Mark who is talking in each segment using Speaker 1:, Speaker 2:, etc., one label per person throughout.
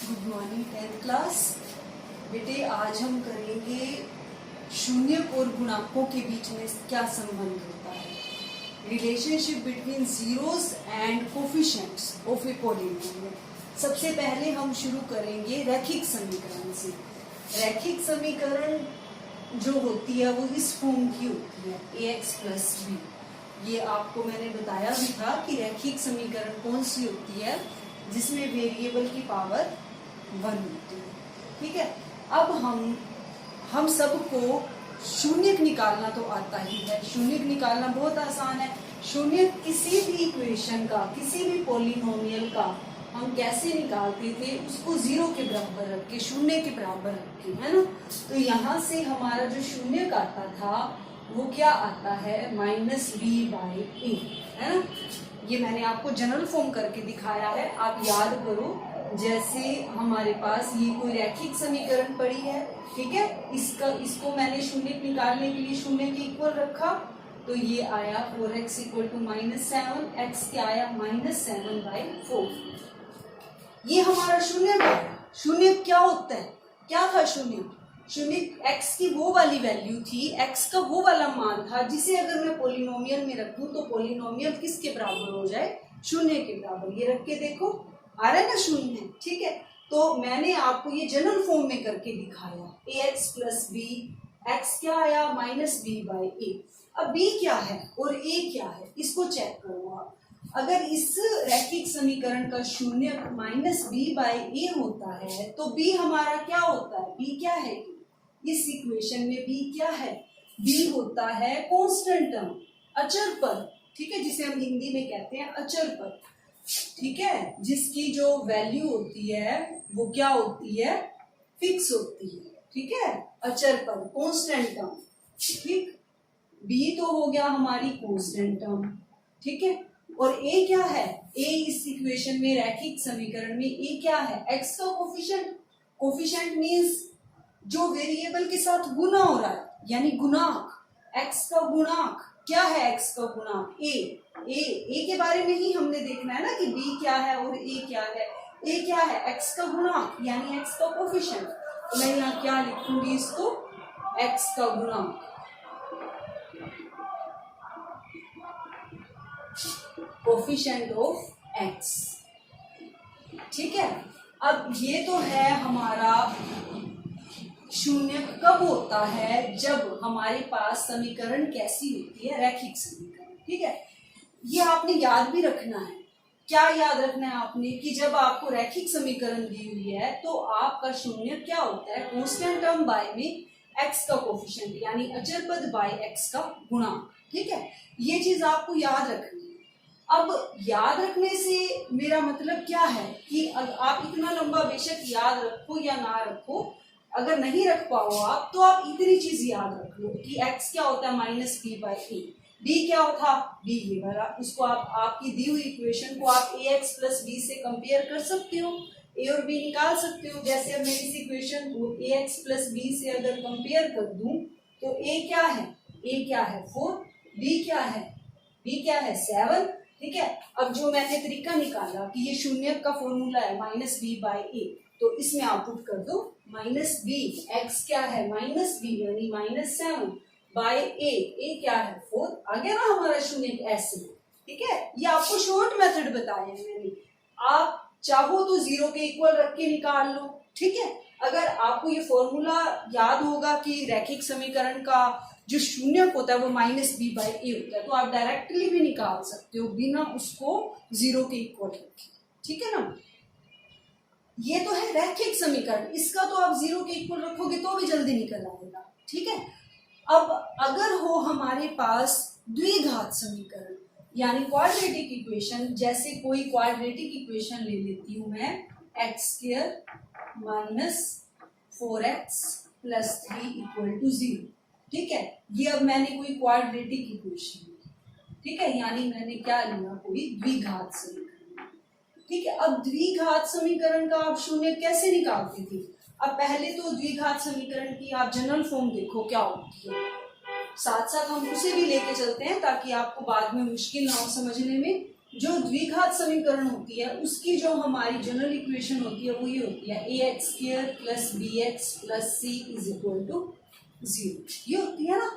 Speaker 1: Good morning 10th class. बेटे आज हम करेंगे शून्य और गुणांकों के बीच में क्या संबंध होता है, relationship between zeros and coefficients of a polynomial. सबसे पहले हम शुरू करेंगे रैखिक समीकरण से। रैखिक समीकरण जो होती है वो इस फॉर्म की होती है ax प्लस बी। ये आपको मैंने बताया भी था कि रैखिक समीकरण कौन सी होती है जिसमें वेरिएबल की पावर 1 होती है। ठीक है, अब हम सबको शून्यक निकालना तो आता ही है। शून्यक निकालना बहुत आसान है। शून्यक किसी भी इक्वेशन का, किसी भी पॉलिनोमियल का हम कैसे निकालते थे, उसको 0 के बराबर रख के, शून्य के बराबर रख के, है ना। तो यहाँ से हमारा जो शून्यक आता था वो क्या आता है, -b/a, है ना। ये मैंने आपको जनरल फॉर्म करके दिखाया है, आप याद करो। जैसे हमारे पास ये कोई रैखिक समीकरण पड़ी है, ठीक है, इसको मैंने शून्य निकालने के लिए शून्य के इक्वल रखा, तो ये आया 4x = -7, x क्या आया -7/4। ये हमारा शून्य था। शून्य क्या होता है, क्या था शून्य? शून्य x की वो वाली वैल्यू थी, x का वो वाला मान था जिसे अगर मैं पॉलिनोमियल में रखूं तो पॉलिनोमियल किसके बराबर हो जाए, शून्य के बराबर। ये रख के देखो, आ रहा है ना शून्य, ठीक है। तो मैंने आपको ये जनरल फॉर्म में करके दिखाया, ax प्लस b, x क्या आया -b/a। अब b क्या है और a क्या है, इसको चेक करो आप। अगर इस रैखिक समीकरण का शून्य -b/a होता है तो b हमारा क्या होता है, b क्या है इस इक्वेशन में? b क्या है? b होता है कांस्टेंट टर्म, अचर पद, ठीक है, जिसे हम हिंदी में कहते हैं अचर पद, ठीक है, जिसकी जो वैल्यू होती है वो क्या होती है, फिक्स होती है, ठीक है, अचर पद, कांस्टेंट टर्म। ठीक, b तो हो गया हमारी कांस्टेंट टर्म, ठीक है। और a क्या है? a इस इक्वेशन में, रैखिक समीकरण में a क्या है, x का कोफिशिएंट। कोफिशिएंट मींस जो वेरिएबल के साथ गुना हो रहा है, यानी गुणांक, x का गुणांक। क्या है x का गुणांक? a के बारे में ही हमने देखना है ना कि b क्या है और a क्या है। a क्या है? x का गुणांक, यानी x का कोफिशिएंट। तो मैं यहाँ क्या लिखूंगी इसको, x का गुणांक, कोफिशिएंट ऑफ x, ठीक है। अब ये तो है हमारा शून्य कब होता है, जब हमारे पास समीकरण कैसी होती है, रैखिक समीकरण, ठीक है। ये आपने याद भी रखना है। क्या याद रखना है आपने कि जब आपको रैखिक समीकरण दी हुई है तो आपका शून्य क्या होता है, कांस्टेंट टर्म बाय में x का कोफिशिएंट, यानी अचर पद बाय x का गुणांक, ठीक है। ये चीज आपको याद रखनी है। अब याद रखने से मेरा मतलब क्या है कि आप इतना लंबा बेशक याद रखो या ना रखो, अगर नहीं रख पाओ आप तो आप इतनी चीज याद रख लो कि x क्या होता है -b/a, b क्या होता, b ये वाला, उसको आप आपकी दी हुई इक्वेशन को आप ax प्लस b से कंपेयर कर सकते हो, a और b निकाल सकते हो। जैसे अब मैं इस इक्वेशन को ax प्लस b से अगर कंपेयर कर दूं तो a क्या है, a क्या है 4, b क्या है, b क्या है 7, ठीक है। अब जो मैंने तरीका निकाला कि ये शून्य का फॉर्मूला है -b/a, तो इसमें आप पुट कर दो -b, x क्या है -b यानी -7/a, a क्या है 4, आ गया ना हमारा शून्य ऐसे, ठीक है। ये आपको शॉर्ट मेथड बताया है मैंने, आप चाहो तो 0 के इक्वल रख के निकाल लो, ठीक है। अगर आपको ये फॉर्मूला याद होगा कि रैखिक समीकरण का जो शून्य होता है वो -b/a होता है, तो आप डायरेक्टली भी निकाल सकते हो बिना उसको 0 के इक्वल रखे, ठीक है ना। ये तो है रैखिक समीकरण, इसका तो आप 0 के इक्वल रखोगे तो भी जल्दी निकल आएगा, ठीक है। अब अगर हो हमारे पास द्विघात समीकरण, यानी क्वाड्रेटिक इक्वेशन, जैसे कोई क्वाड्रेटिक इक्वेशन ले लेती हूं मैं, x² - 4x + 3 = 0, ठीक है। ये अब मैंने कोई क्वाड्रेटिक इक्वेशन ली, ठीक है, यानी मैंने क्या लिया, कोई द्विघात समीकरण, ठीक है। अब द्विघात समीकरण का आप शून्य कैसे निकालते थे? अब पहले तो द्विघात समीकरण की आप जनरल फॉर्म देखो क्या होती है, साथ साथ हम उसे भी लेके चलते हैं ताकि आपको बाद में मुश्किल ना हो समझने में। जो द्विघात समीकरण होती है उसकी जो हमारी जनरल इक्वेशन होती है वो ये होती है ax² plus bx plus c is equal to 0। ये होती है ना,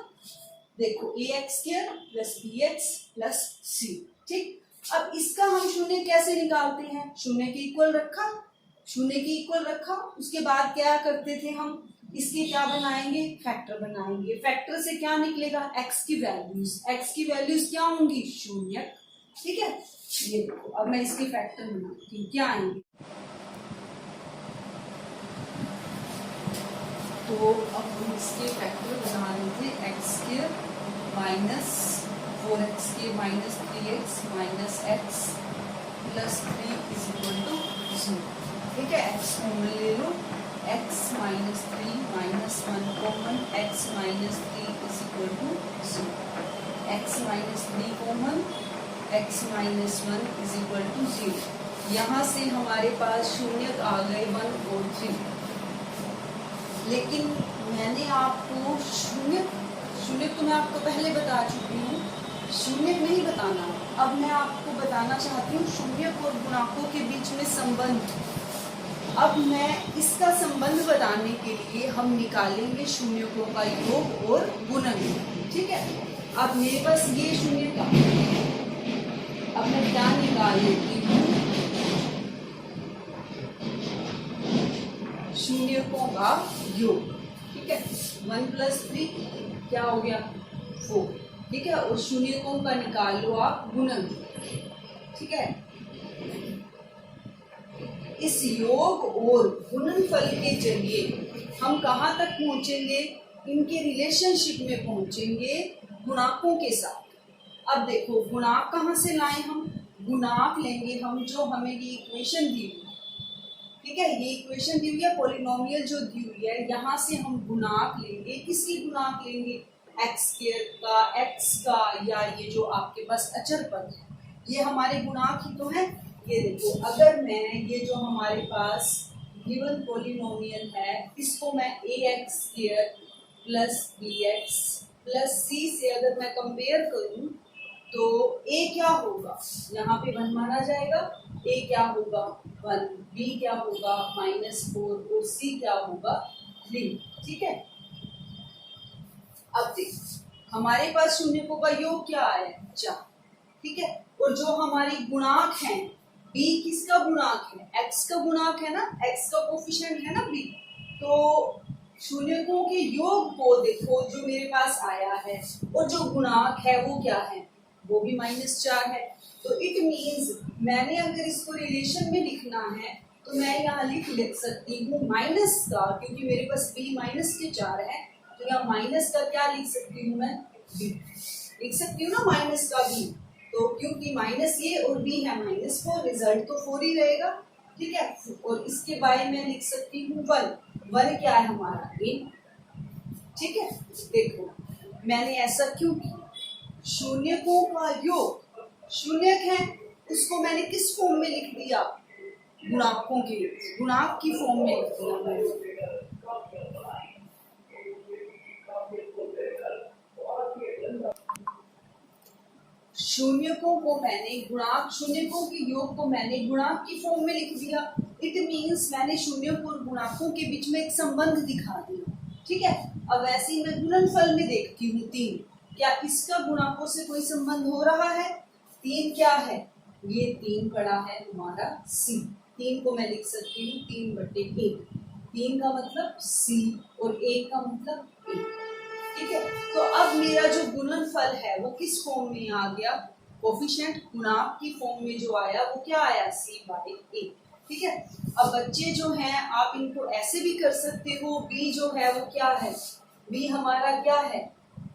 Speaker 1: देखो ax² plus bx plus c। ठीक, अब इसका हम शून्य कैसे निकालते हैं? शून्य के इक्वल रखा, शून्य के इक्वल रखा, उसके बाद क्या करते थे हम, इसके क्या बनाएंगे, फैक्टर बनाएंगे। फैक्टर से क्या निकलेगा, x की वैल्यूज, x की वैल्यूज क्या होंगी, शून्य। ठीक है, ये देखो अब मैं इसके फैक्टर बनाती हूँ, क्या आएंगे, तो अब हम इसके फैक्टर बना रहे थे x² minus 4x² minus 3x minus x plus 3 is equal to 0। ठीक है, x कॉमन ले लो, x minus 3 minus 1 common, x minus 3 is equal to 0। x minus 3 common, x minus 1 is equal to 0। यहाँ से हमारे पास शून्य आ गए 1 और 3, लेकिन मैंने आपको शून्य तो मैं आपको पहले बता चुकी हूँ, शून्य नहीं बताना। अब मैं आपको बताना चाहती हूँ शून्य और गुणांकों के बीच में संबंध। अब मैं इसका संबंध बताने के लिए हम निकालेंगे शून्यकों का योग और गुणन। ठीक है, अब मेरे पास ये शून्य का, अब मैं क्या निकाल लेती हूँ, शून्यकों का योग। ठीक है, 1 प्लस 3 क्या हो गया, 4। ठीक है, और शून्यकों का निकाल लो आप गुणन। ठीक है, इस योग और गुणनफल के जरिए हम कहाँ तक पहुंचेंगे, इनके रिलेशनशिप में पहुंचेंगे गुणांकों के साथ। अब देखो गुणांक कहाँ से लाए हम, गुणांक लेंगे हम जो हमें ये इक्वेशन दी हुई है। ठीक है, ये इक्वेशन दी हुई है, पॉलिनोमियल जो दी हुई है, यहाँ से हम गुणांक लेंगे। किसकी गुणांक लेंगे, x² का, x का, या ये जो आपके पास अचर पद है, ये हमारे गुणांक ही तो है। ये देखो, अगर मैं ये जो हमारे पास गिवन पॉलिनोमियल है, इसको मैं ax² plus bx plus c से अगर मैं कंपेयर करूं तो a क्या होगा, यहाँ पे 1 माना जाएगा, a क्या होगा 1, b क्या होगा -4 और c क्या होगा 3। ठीक है, अब देखो हमारे पास शून्यकों का योग क्या आया, 4। ठीक है, और जो हमारी गुणांक है b किसका गुणांक है, x का गुणांक है ना, x का कोफिशिएंट है ना b, तो शून्यकों के योग को देखो जो मेरे पास आया है, और जो गुणांक है वो क्या है, वो भी -4 है। तो इट मीन्स मैंने अगर इसको रिलेशन में लिखना है तो मैं यहाँ लिख सकती हूँ माइनस का, क्योंकि मेरे पास b माइनस के 4 है, तो यहाँ माइनस का क्या लिख सकती हूँ मैं, b लिख सकती हूँ ना, माइनस का b। तो क्योंकि माइनस ये और b है -4, रिजल्ट तो 4 ही रहेगा। ठीक है, और इसके बारे में लिख सकती हूँ 1 क्या है हमारा a। ठीक है, देखो मैंने ऐसा क्यों किया, शून्यकों का योग, शून्यक है उसको मैंने किस फॉर्म में लिख दिया, गुणांकों के, गुणांक की फॉर्म में लिख दिया मैंने। शून्यकों को मैंने गुणांक, शून्यकों के योग को मैंने गुणांक की फॉर्म में लिख दिया। इट मीन्स मैंने शून्यकों और गुणांकों के बीच में एक संबंध दिखा दिया। ठीक है, अब ऐसे ही मैं गुणनफल में देखती हूँ 3, क्या इसका गुणांकों से कोई संबंध हो रहा है, 3 क्या है, ये 3 बड़ा है हमारा c, 3 को मैं लिख सकती हूँ 3/1, 3 का मतलब c और 1 का मतलब 1। ठीक है, तो अब मेरा जो गुणनफल है वो किस फॉर्म में आ गया, कोफिशिएंट गुणांक की फॉर्म में जो आया वो क्या आया, c/a। ठीक है, अब बच्चे जो हैं आप इनको ऐसे भी कर सकते हो, b जो है वो क्या है, b हमारा क्या है,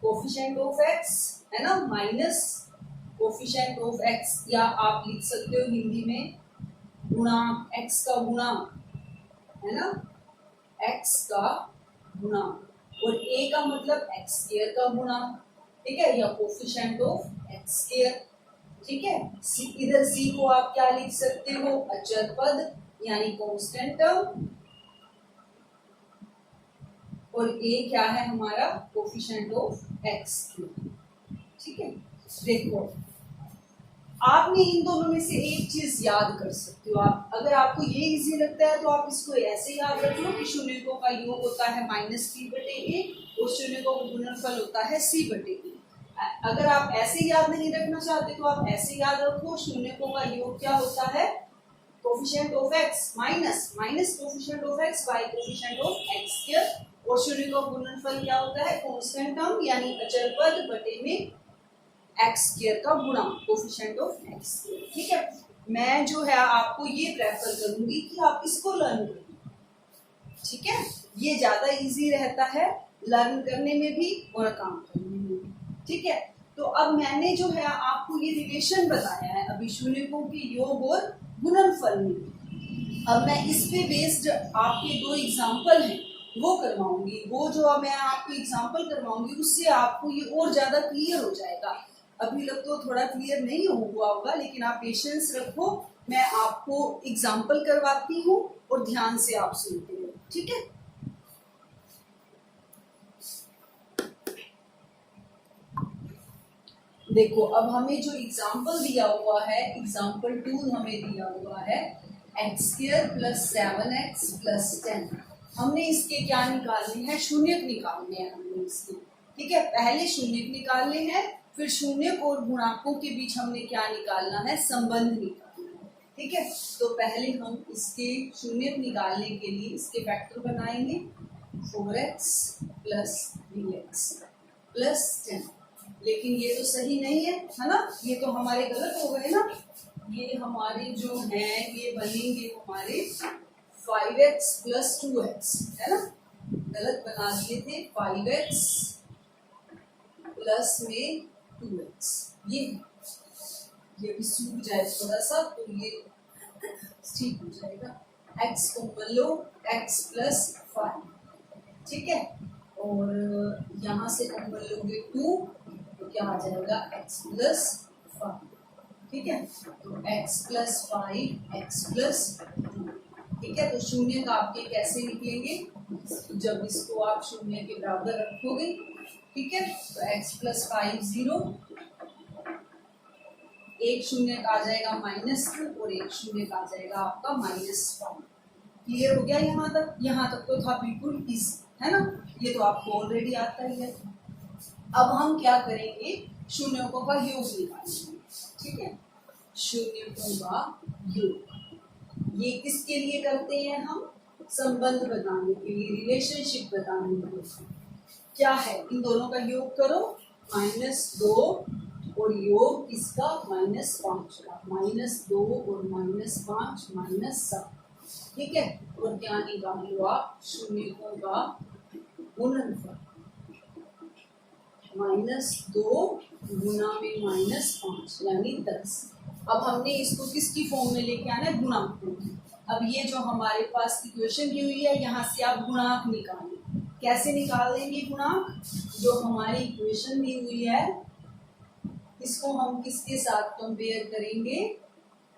Speaker 1: कोफिशिएंट ऑफ x है ना, माइनस कोफिशिएंट ऑफ x, या आप लिख सकते हो हिंदी में गुणांक, x का गुणांक है ना, x का गुणांक, और a का मतलब x² का गुणांक। ठीक है, या कोफिशिएंट ऑफ x²। ठीक है, इधर c को आप क्या लिख सकते हो, अचर पद यानी कांस्टेंट टर्म, और a क्या है हमारा, कोफिशिएंट ऑफ x²। ठीक है, देखो आपने इन दोनों में से एक चीज याद कर सकते हो। आप अगर आपको ये इजी लगता है तो आप इसको ऐसे याद रख लो कि शून्यकों का योग होता है -b/a और शून्यकों का गुणनफल होता है c/a। अगर आप ऐसे याद नहीं रखना चाहते तो आप ऐसे याद रखो, शून्यकों का योग क्या होता है, coefficient of x minus coefficient of x bye coefficient of x square, और शून्यकों का गुणनफल क्या होता है, कांस्टेंट टर्म यानी अचर पद बटे में x स्क्वायर का गुणा कोफिशिएंट ऑफ x स्क्वायर। ठीक है, मैं जो है आपको ये प्रेफर करूंगी कि आप इसको लर्न करें। ठीक है, ये ज्यादा इजी रहता है लर्न करने में भी और काम करने में भी। ठीक है, तो अब मैंने जो है आपको ये रिलेशन बताया है अभी शून्यकों के योग और गुणनफल में। अब मैं इस पे बेस्ड आपके 2 एग्जाम्पल हैं वो करवाऊंगी। वो जो मैं आपको एग्जाम्पल करवाऊंगी उससे आपको ये और ज्यादा क्लियर हो जाएगा। अभी तक तो थोड़ा क्लियर नहीं हुआ होगा, लेकिन आप पेशेंस रखो, मैं आपको एग्जाम्पल करवाती हूँ और ध्यान से आप सुनते हो। ठीक है, देखो अब हमें जो एग्जाम्पल दिया हुआ है, एग्जाम्पल 2 हमें दिया हुआ है x² + 7x + 10। हमने इसके क्या निकालने हैं, शून्यक निकालने हैं हमने इसके। ठीक है, पहले शून्यक निकालने हैं, फिर शून्यक और गुणांकों के बीच हमने क्या निकालना है, संबंध निकालना है। ठीक है, तो पहले हम इसके शून्यक निकालने के लिए इसके फैक्टर बनाएंगे 4x + bx + 10। लेकिन ये तो सही नहीं है ना, ये तो हमारे गलत हो गए ना। ये हमारे जो है ये बनेंगे हमारे 5x + 2x, है ना, गलत बना दिए थे, 5x प्लस में 2x। ये भी सूख जाए थोड़ा सा तो ये ठीक हो जाएगा। x को मान लो x + 5। ठीक है, और यहाँ से हम मान लोगे 2 तो क्या आ जाएगा x + 5। ठीक है, तो x + 5 x + 2। ठीक है, तो शून्य का आपके कैसे निकलेंगे, जब इसको आप शून्य के बराबर रखोगे। ठीक है, तो x + 5 0, एक शून्य का आ जाएगा -2 और एक शून्य का आ जाएगा आपका -5। क्लियर हो गया यहाँ तक? यहाँ तक तो था बिल्कुल इजी, है ना, ये तो आपको ऑलरेडी आता ही है। अब हम क्या करेंगे, शून्यों का योग निकालेंगे। ठीक है, शून्यों का योग ये किसके लिए करते हैं हम, संबंध बताने के लिए, रिलेशनशिप बताने के लिए। क्या है, इन दोनों का योग करो, -2 और योग किसका, -5 का, -2 और -5 -7। ठीक है, और क्या निकाल लो आप, शून्यों का गुणनफल, -2 गुना में -5 यानी 10। अब हमने इसको किसकी फॉर्म में लेके आना है, गुणांकों की। अब ये जो हमारे पास इक्वेशन दी हुई है, यहाँ से आप गुणांक निकालें। कैसे निकाल देंगे गुणांक, जो हमारी इक्वेशन दी हुई है इसको हम किसके साथ कंपेयर करेंगे,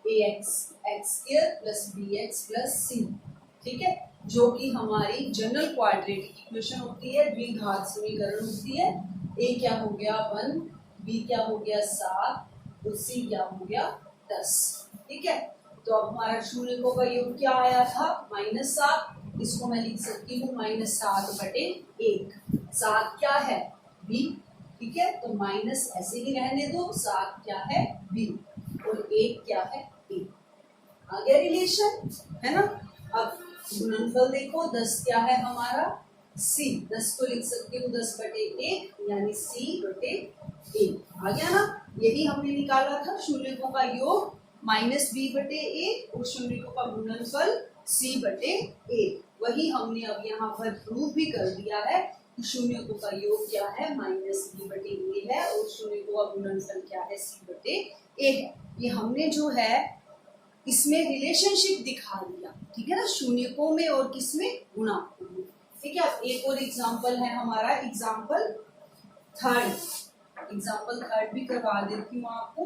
Speaker 1: ax x² + bx + c। ठीक है, जो कि हमारी जनरल क्वाड्रेटिक इक्वेशन होती है, द्विघात समीकरण होती है। a क्या हो गया 1, b क्या हो गया 7 और c क्या हो गया 10। ठीक है, तो अब हमारा शून्यों का योग क्या आया था, -7। इसको मैं लिख सकती हूँ -7/1। 7 क्या है, b। ठीक है, तो माइनस ऐसे ही रहने दो, 7 क्या है b और 1 क्या है a। आ गया रिलेशन, है ना। अब गुणनफल देखो, 10 क्या है हमारा c, 10 को लिख सकती हूँ 10/1 यानी c/1। आ गया ना, यही हमने निकाला था शून्यों का योग -b/a और शून्यों का गुणनफल c/a। वही हमने अब यहाँ पर प्रूव भी कर दिया है कि शून्यों का योग क्या है, -b/a है और शून्यों का गुणनफल क्या है, c/a है। ये हमने जो है इसमें रिलेशनशिप दिखा दिया। ठीक है ना, शून्यकों में और किसमें, गुणांकों में। ठीक है, अब एक और एग्जांपल है हमारा, एग्जांपल थर्ड भी करवा देती हूँ आपको।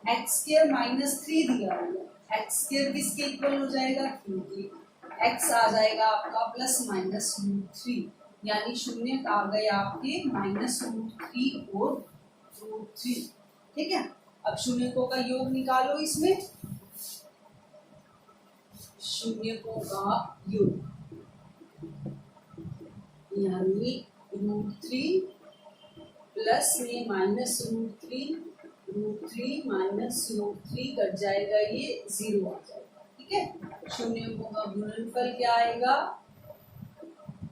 Speaker 1: x² -3 दिया हुआ, x² किसके इक्वल हो जाएगा, 3 के। x आ जाएगा आपका ±√3 यानी शून्य आ गए आपके -√3 और √3। ठीक है, अब शून्यकों का योग निकालो इसमें, शून्यकों का योग यानी √3 प्लस में -√3, √3 माइनस √3 कट जाएगा, ये 0 आ जाएगा। ठीक है, शून्यकों का गुणनफल क्या आएगा,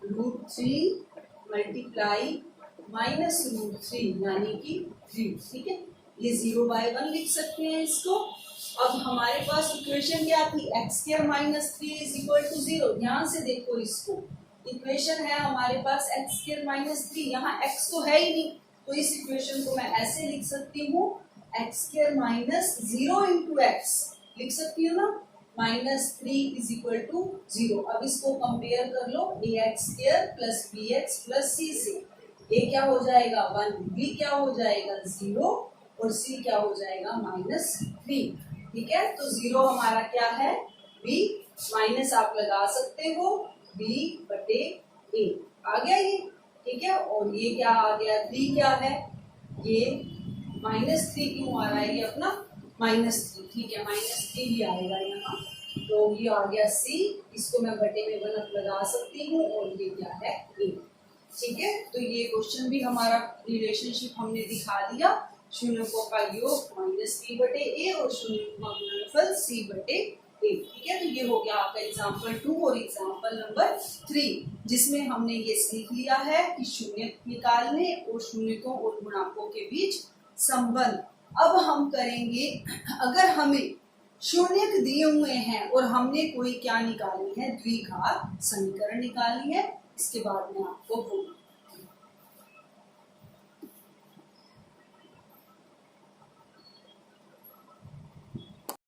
Speaker 1: √3 मल्टीप्लाई -√3 यानी कि 3। ठीक है, ये 0/1 लिख सकते हैं इसको। अब हमारे पास इक्वेशन क्या थी, x² - 3 = 0। ध्यान से देखो इसको, इक्वेशन है हमारे पास x² - 3, यहाँ x तो है ही नहीं, तो इस इक्वेशन को मैं ऐसे लिख सकती हूँ, x² - 0 × x लिख सकती हूँ ना, -3 = 0। अब इसको कंपेयर कर लो ax² + bx + c से, a क्या हो जाएगा 1, b क्या हो जाएगा 0 और c क्या हो जाएगा -3। ठीक है, तो 0 हमारा क्या है, b, माइनस आप लगा सकते हो b/a आ गया ये। ठीक है, और ये क्या आ गया, 3 क्या है, ये -3 क्यों आ रहा है, ये अपना -3। ठीक है, -3 ही आएगा यहाँ, तो ये आ गया c, इसको मैं बटे में 1 लगा सकती हूँ, और ये क्या है a। ठीक है, तो ये क्वेश्चन भी हमारा रिलेशनशिप हमने दिखा दिया, शून्यकों का योग -b/a और शून्यकों का गुणनफल c/a। ठीक है, तो ये हो गया आपका एग्जाम्पल 2 और एग्जाम्पल नंबर 3, जिसमें हमने ये सीख लिया है कि शून्य निकालने और शून्यकों और गुणांकों के बीच संबंध। अब हम करेंगे, अगर हमें शून्यक दिए हुए हैं और हमने कोई क्या निकालनी है, द्विघात समीकरण निकालनी है, इसके बाद में आपको